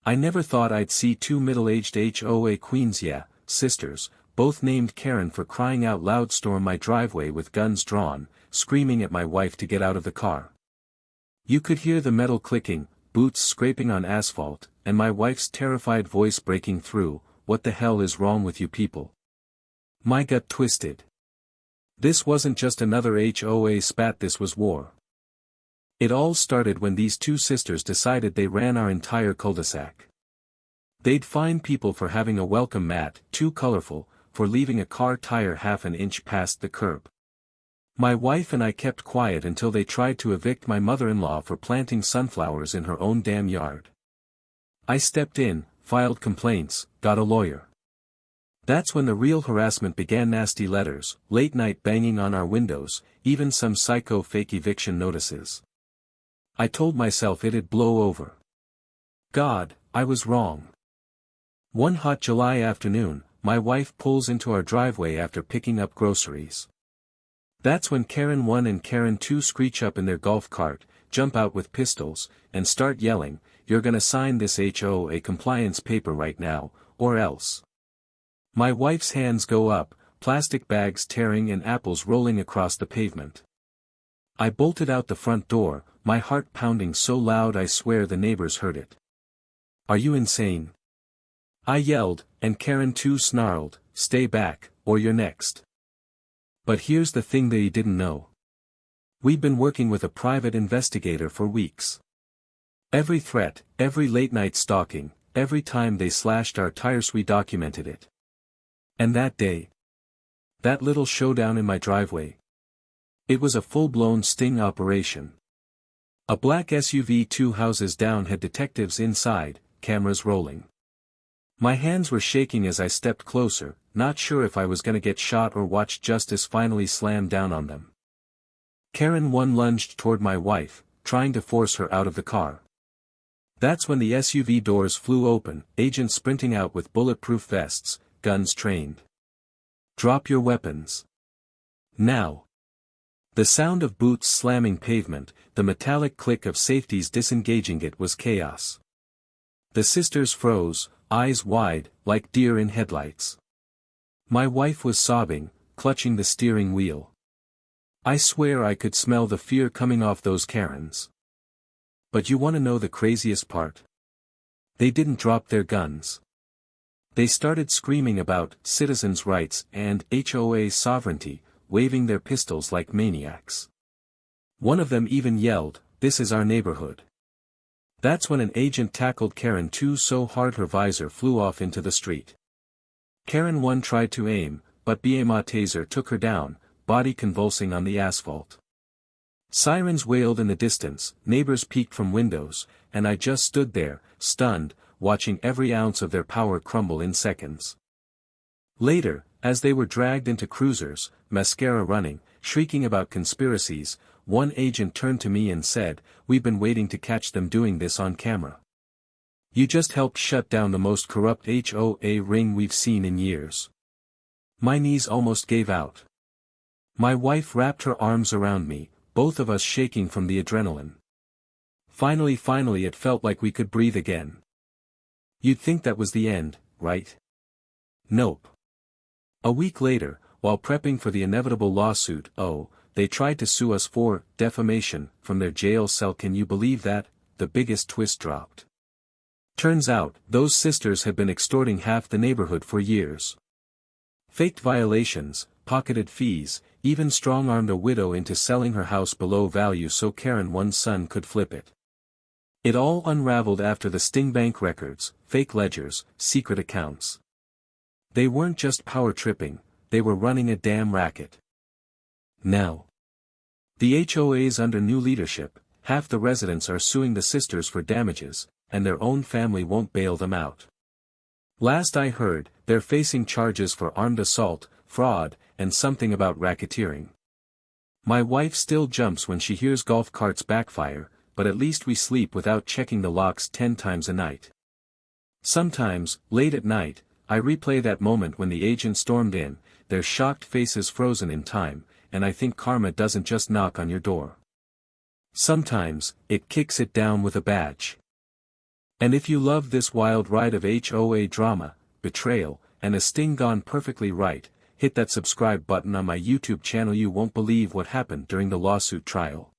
I never thought I'd see two middle-aged HOA queens, yeah, sisters, both named Karen, for crying out loud, storm my driveway with guns drawn, screaming at my wife to get out of the car. You could hear the metal clicking, boots scraping on asphalt, and my wife's terrified voice breaking through, "What the hell is wrong with you people?" My gut twisted. This wasn't just another HOA spat, this was war. It all started when these two sisters decided they ran our entire cul-de-sac. They'd fine people for having a welcome mat too colorful, for leaving a car tire half an inch past the curb. My wife and I kept quiet until they tried to evict my mother-in-law for planting sunflowers in her own damn yard. I stepped in, filed complaints, got a lawyer. That's when the real harassment began. Nasty letters, late night banging on our windows, even some psycho fake eviction notices. I told myself it'd blow over. God, I was wrong. One hot July afternoon, my wife pulls into our driveway after picking up groceries. That's when Karen 1 and Karen 2 screech up in their golf cart, jump out with pistols, and start yelling, "You're gonna sign this HOA compliance paper right now, or else." My wife's hands go up, plastic bags tearing and apples rolling across the pavement. I bolted out the front door, my heart pounding so loud I swear the neighbors heard it. "Are you insane?" I yelled, and Karen 2 snarled, "Stay back, or you're next." But here's the thing they didn't know. We'd been working with a private investigator for weeks. Every threat, every late-night stalking, every time they slashed our tires, we documented it. And that day, that little showdown in my driveway, it was a full-blown sting operation. A black SUV 2 houses down had detectives inside, cameras rolling. My hands were shaking as I stepped closer, not sure if I was gonna get shot or watch justice finally slam down on them. Karen 1 lunged toward my wife, trying to force her out of the car. That's when the SUV doors flew open, agents sprinting out with bulletproof vests, guns trained. "Drop your weapons. Now." The sound of boots slamming pavement, the metallic click of safeties disengaging it was chaos. The sisters froze, eyes wide, like deer in headlights. My wife was sobbing, clutching the steering wheel. I swear I could smell the fear coming off those Karens. But you want to know the craziest part? They didn't drop their guns. They started screaming about citizens' rights and HOA sovereignty, waving their pistols like maniacs. One of them even yelled, "This is our neighborhood." That's when an agent tackled Karen 2 so hard her visor flew off into the street. Karen 1 tried to aim, but BMA taser took her down, body convulsing on the asphalt. Sirens wailed in the distance, neighbors peeked from windows, and I just stood there, stunned, watching every ounce of their power crumble in seconds. Later, as they were dragged into cruisers, mascara running, shrieking about conspiracies, one agent turned to me and said, "We've been waiting to catch them doing this on camera. You just helped shut down the most corrupt HOA ring we've seen in years." My knees almost gave out. My wife wrapped her arms around me, both of us shaking from the adrenaline. Finally it felt like we could breathe again. You'd think that was the end, right? Nope. A week later, while prepping for the inevitable lawsuit, they tried to sue us for defamation from their jail cell. Can you believe that? The biggest twist dropped. Turns out, those sisters had been extorting half the neighborhood for years. Faked violations, pocketed fees, even strong-armed a widow into selling her house below value so Karen 1's son could flip it. It all unraveled after the Sting Bank records, fake ledgers, secret accounts. They weren't just power-tripping, they were running a damn racket. Now, the HOAs under new leadership, half the residents are suing the sisters for damages, and their own family won't bail them out. Last I heard, they're facing charges for armed assault, fraud, and something about racketeering. My wife still jumps when she hears golf carts backfire, but at least we sleep without checking the locks 10 times a night. Sometimes, late at night, I replay that moment when the agent stormed in, their shocked faces frozen in time, and I think karma doesn't just knock on your door. Sometimes, it kicks it down with a badge. And if you love this wild ride of HOA drama, betrayal, and a sting gone perfectly right, hit that subscribe button on my YouTube channel. You won't believe what happened during the lawsuit trial.